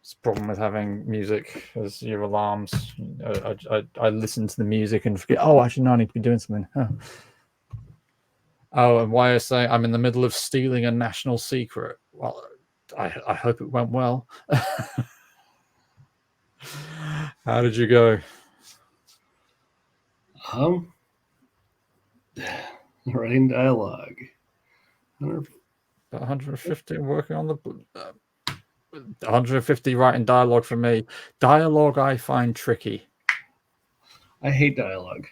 It's the problem with having music as your alarms. I listen to the music and forget, oh, actually, no, I need to be doing something. Huh. Oh, and YSA, I'm in the middle of stealing a national secret. Well, I hope it went well. How did you go? Writing dialogue. 150 working on the 150 writing dialogue for me. Dialogue I find tricky. I hate dialogue.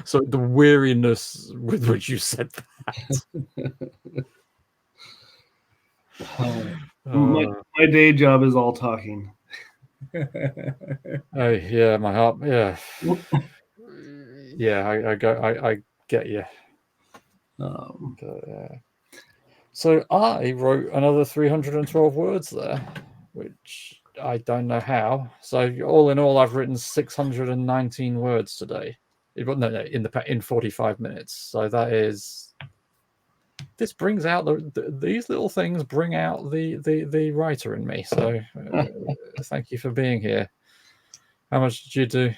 So the weariness with which you said that. My day job is all talking. Oh yeah, my heart. Yeah, yeah. I get you. So I wrote another 312 words there, which I don't know how. So all in all, I've written 619 words today. No, in 45 minutes. So that is. This brings out these little things bring out the writer in me. So thank you for being here. How much did you do?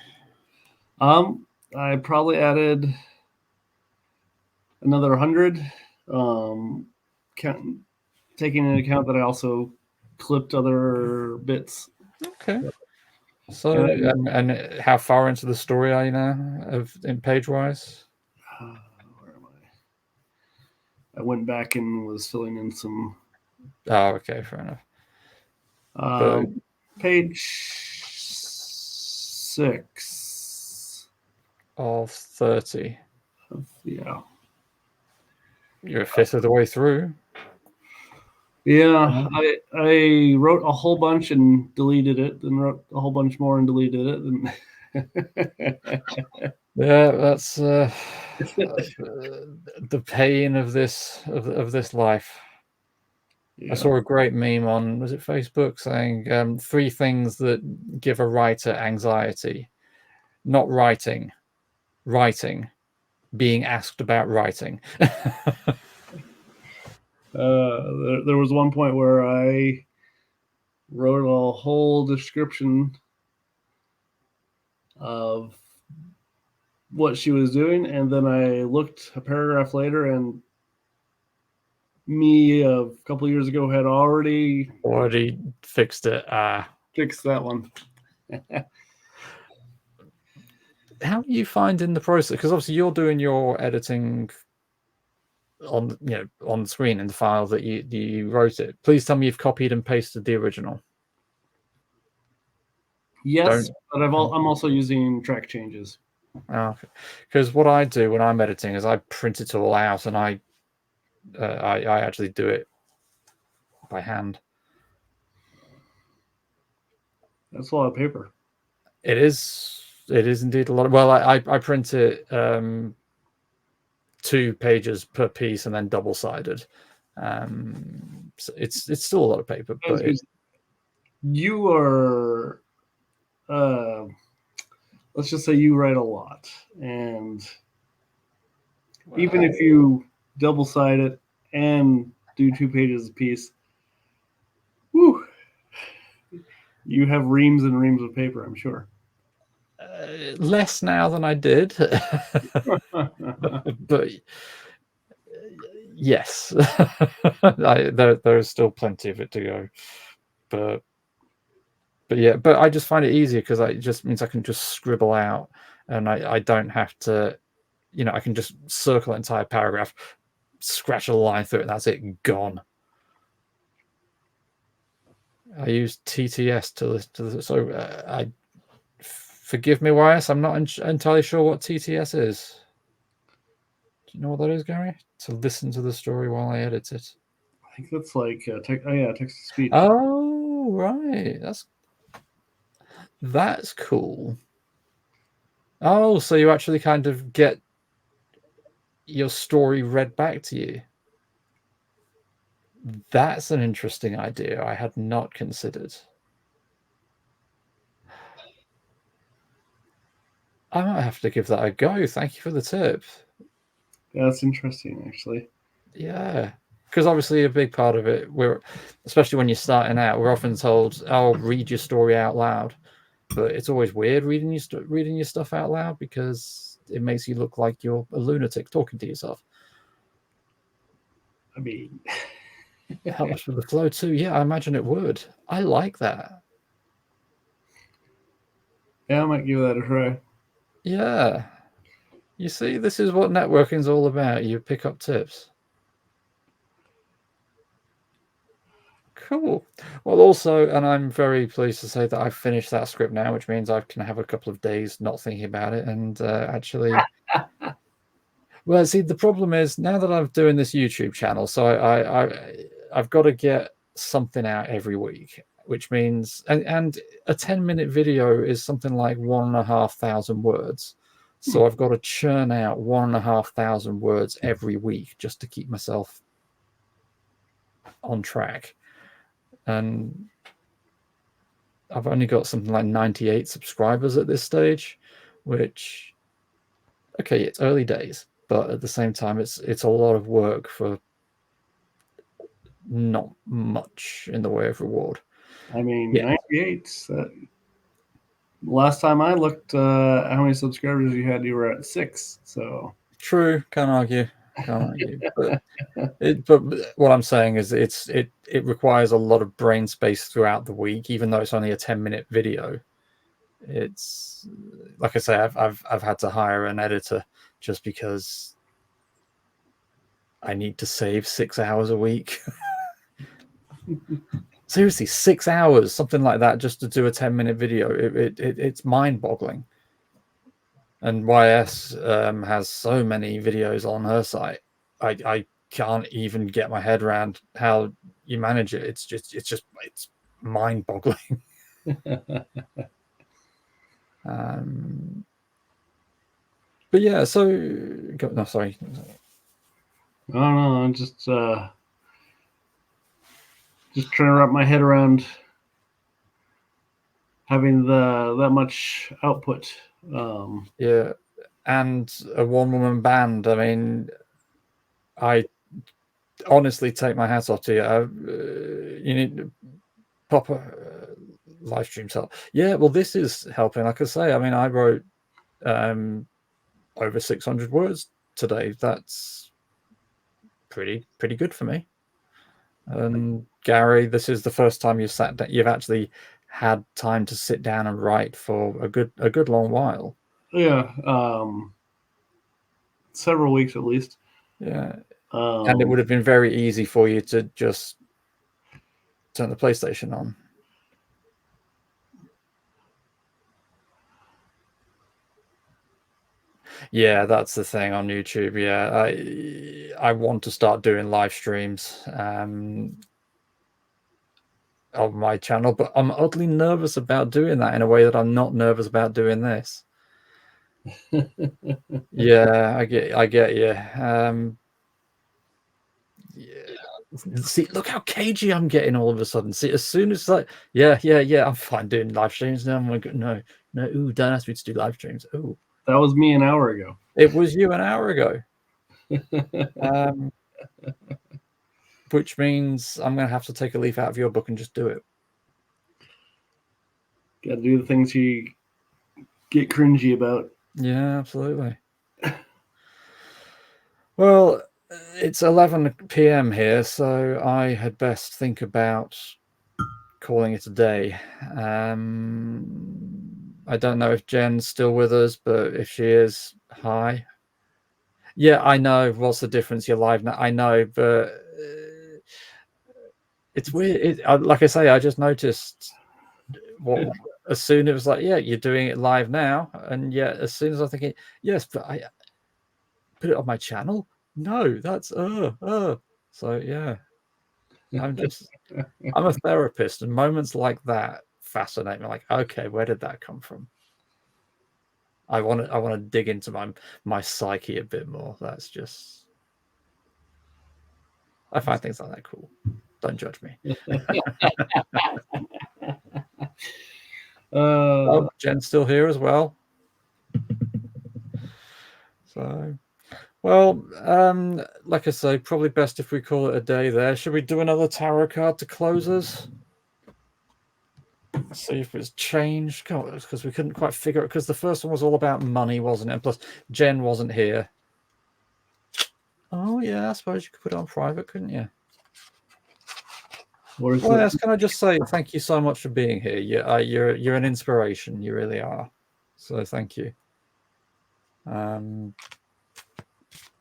I probably added another 100. Taking into account that I also clipped other bits. Okay. So and how far into the story are you now, in page wise? Where am I? I went back and was filling in some. Oh, okay, fair enough. Page 6 of 30. Yeah. You're a fifth of the way through. Yeah, I wrote a whole bunch and deleted it, then wrote a whole bunch more and deleted it. And yeah, that's the pain of this life. Yeah. I saw a great meme on, was it Facebook, saying 3 things that give a writer anxiety: not writing, being asked about writing. There was one point where I wrote a whole description of what she was doing, and then I looked a paragraph later, and me a couple of years ago had already fixed it. Fixed that one. How do you find in the process? Because obviously you're doing your editing on on the screen in the file that you wrote it. Please tell me you've copied and pasted the original. Yes, but I'm also using track changes. Okay. Because what I do when I'm editing is I print it all out and I actually do it by hand. That's a lot of paper. It is indeed a lot. Well, I print it 2 pages per piece and then double-sided. So it's still a lot of paper, but you are let's just say you write a lot, and even if you double-side it and do 2 pages a piece, whew, you have reams and reams of paper, I'm sure. Less now than I did. But yes, there is still plenty of it to go. But yeah, but I just find it easier because it just means I can just scribble out, and I don't have to, I can just circle an entire paragraph, scratch a line through it, and that's it, gone. I use TTS so I forgive me, YS. I'm not entirely sure what TTS is. Do you know what that is, Gary? To listen to the story while I edit it. I think that's like text to speech. Oh, right. That's cool. Oh, so you actually kind of get your story read back to you. That's an interesting idea I had not considered. I might have to give that a go. Thank you for the tip. Yeah, that's interesting, actually. Yeah, because obviously a big part of it, especially when you're starting out, we're often told, "Oh, read your story out loud," but it's always weird reading your stuff out loud because it makes you look like you're a lunatic talking to yourself. I mean, Helps with the flow too. Yeah, I imagine it would. I like that. yeah, I might give that a try. Yeah. You see, this is what networking's all about. You pick up tips. Cool. Well, also, and I'm very pleased to say that I've finished that script now, which means I can have a couple of days not thinking about it and actually. Well, see, the problem is now that I'm doing this YouTube channel, so I've got to get something out every week, which means and a 10-minute video is something like 1,500 words. So I've got to churn out 1,500 words every week just to keep myself on track. And I've only got something like 98 subscribers at this stage, which, okay, it's early days, but at the same time, it's a lot of work for not much in the way of reward. I mean, Yeah. 98. Last time I looked, how many subscribers you had? You were at 6. So True, can't argue. But what I'm saying is it requires a lot of brain space throughout the week, even though it's only a 10-minute video. It's like I say, I've had to hire an editor just because I need to save 6 hours a week. Seriously, 6 hours, something like that, just to do a 10-minute video. It's mind-boggling. And YS has so many videos on her site. I can't even get my head around how you manage it. It's mind-boggling. But yeah, so no, sorry. I don't know. I'm just trying to wrap my head around having that much output. Yeah, and a one-woman band. I mean, I honestly take my hat off to you. You need proper live streams help. Yeah, well, this is helping. Like I say, I mean, I wrote over 600 words today. That's pretty good for me. And Gary, this is the first time you've actually had time to sit down and write for a good long while. Yeah, several weeks at least. Yeah, and it would have been very easy for you to just turn the PlayStation on. Yeah, that's the thing on YouTube. Yeah, I want to start doing live streams of my channel, but I'm oddly nervous about doing that in a way that I'm not nervous about doing this. Yeah, I get you. Yeah. See, look how cagey I'm getting all of a sudden. See, as soon as like, yeah, I'm fine doing live streams now. I'm like, no, ooh, don't ask me to do live streams. Ooh, that was me an hour ago. It was you an hour ago. Which means I'm going to have to take a leaf out of your book and just do it. Got to do the things you get cringy about. Yeah, absolutely. Well, it's 11 p.m. here, so I had best think about calling it a day. I don't know if Jen's still with us, but if she is, hi. Yeah, I know. What's the difference? You're live now. I know, but it's weird. Like I say, I just noticed as soon as it was like, yeah, you're doing it live now, and yet as soon as I'm thinking, yes, but I put it on my channel. No, that's so yeah. I'm a therapist, and moments like that fascinate me. Like, okay, where did that come from? I want to dig into my psyche a bit more. That's just, I find things like that cool. Don't judge me. Oh, Jen's still here as well. So, well, like I say, probably best if we call it a day there. Should we do another tarot card to close us? See if it's changed, because we couldn't quite figure it, because the first one was all about money, wasn't it? And plus Jen wasn't here. Oh yeah, I suppose you could put it on private, couldn't you? Well, yes, can I just say thank you so much for being here? You're an inspiration, you really are. So thank you. Well,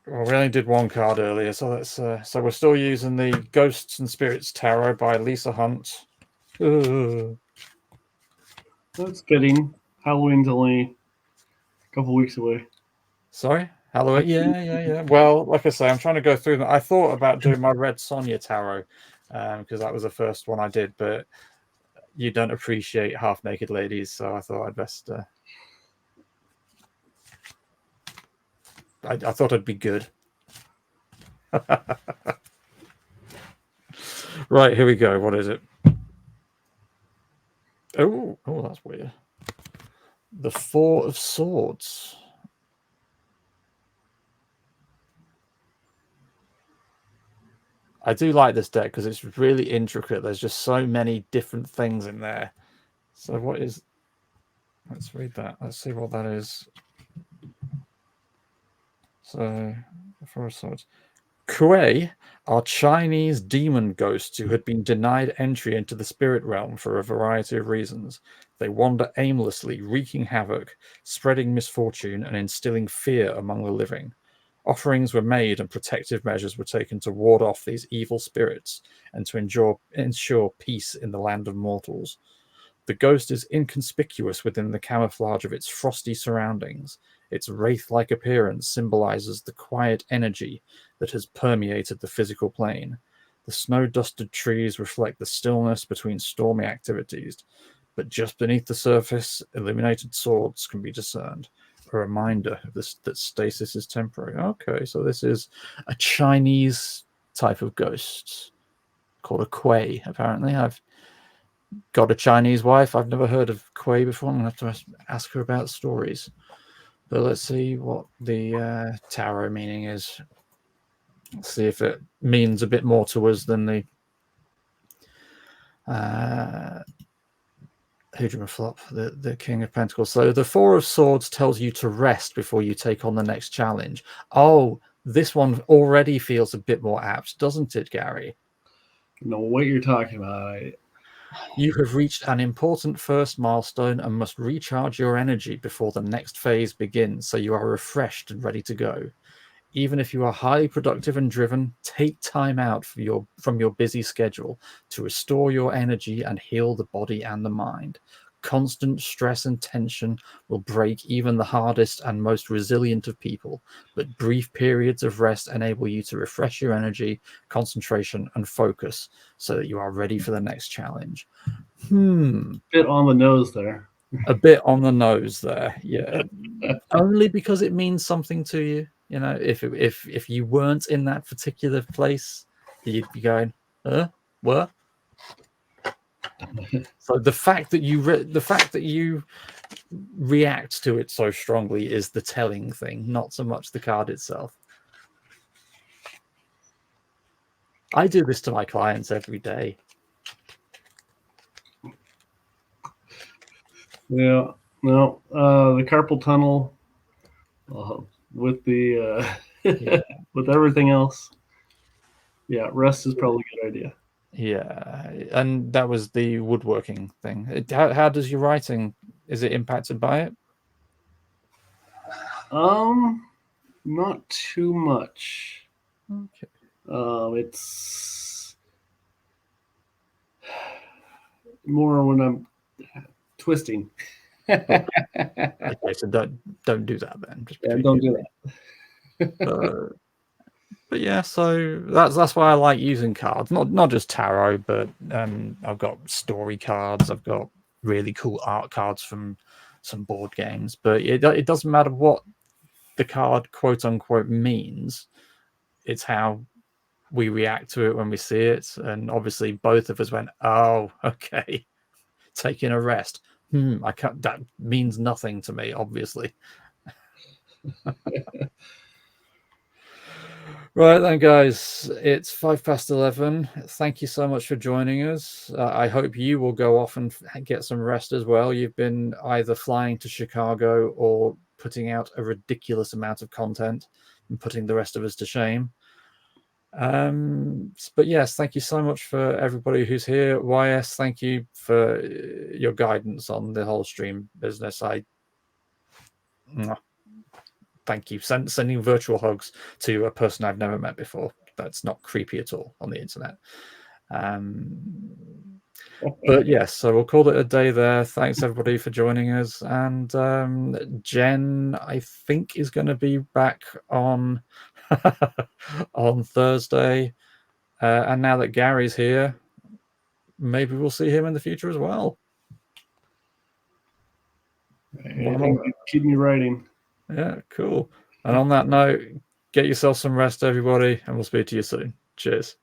we only did one card earlier, so let's so we're still using the Ghosts and Spirits Tarot by Lisa Hunt. That's fitting. Halloween's only a couple weeks away. Sorry? Halloween? Yeah. Well, like I say, I'm trying to go through them. I thought about doing my Red Sonja Tarot, because that was the first one I did, but you don't appreciate half-naked ladies, so I thought I'd best... I thought it'd be good. Right, here we go. What is it? Oh, that's weird. The Four of Swords. I do like this deck because it's really intricate. There's just so many different things in there. So what is... Let's read that. Let's see what that is. So, the Four of Swords. Kuei are Chinese demon ghosts who had been denied entry into the spirit realm for a variety of reasons. They wander aimlessly, wreaking havoc, spreading misfortune, and instilling fear among the living. Offerings were made and protective measures were taken to ward off these evil spirits and to ensure peace in the land of mortals. The ghost is inconspicuous within the camouflage of its frosty surroundings. Its wraith-like appearance symbolizes the quiet energy that has permeated the physical plane. The snow-dusted trees reflect the stillness between stormy activities, but just beneath the surface, illuminated swords can be discerned. A reminder that stasis is temporary. Okay, so this is a Chinese type of ghost called a Kuei, apparently. I've got a Chinese wife. I've never heard of Kuei before. I'm going to have to ask her about stories. But let's see what the tarot meaning is. Let's see if it means a bit more to us than the Flop, the King of Pentacles. So the Four of Swords tells you to rest before you take on the next challenge. Oh, this one already feels a bit more apt, doesn't it, Gary? know what you're talking about. You have reached an important first milestone and must recharge your energy before the next phase begins, so you are refreshed and ready to go. Even if you are highly productive and driven, take time out from your busy schedule to restore your energy and heal the body and the mind. Constant stress and tension will break even the hardest and most resilient of people, but brief periods of rest enable you to refresh your energy, concentration, and focus so that you are ready for the next challenge. Bit on the nose there. A bit on the nose there, yeah. Only because it means something to you. You know, if you weren't in that particular place, you'd be going, what? So the fact that you react to it so strongly is the telling thing, not so much the card itself. I do this to my clients every day. Yeah, no, the carpal tunnel with the Yeah. with everything else. Yeah, rest is probably a good idea. Yeah, and that was the woodworking thing. How does your writing, is it impacted by it? Not too much. Okay. It's more when I'm twisting. Okay, so don't do that then. Just don't do that. But yeah, so that's why I like using cards. Not just tarot, but I've got story cards. I've got really cool art cards from some board games. But it doesn't matter what the card quote unquote means. It's how we react to it when we see it. And obviously, both of us went, "Oh, okay, taking a rest. I can't. That means nothing to me, obviously." Right then, guys, it's 11:05. Thank you so much for joining us. I hope you will go off and get some rest as well. You've been either flying to Chicago or putting out a ridiculous amount of content and putting the rest of us to shame. But yes, thank you so much for everybody who's here. YS, thank you for your guidance on the whole stream business. Thank you. Sending virtual hugs to a person I've never met before. That's not creepy at all on the internet. But yes, so we'll call it a day there. Thanks everybody for joining us. And Jen, I think, is going to be back on on Thursday. And now that Gary's here, maybe we'll see him in the future as well. Keep me writing. Yeah, cool. And on that note, get yourself some rest, everybody, and we'll speak to you soon. Cheers.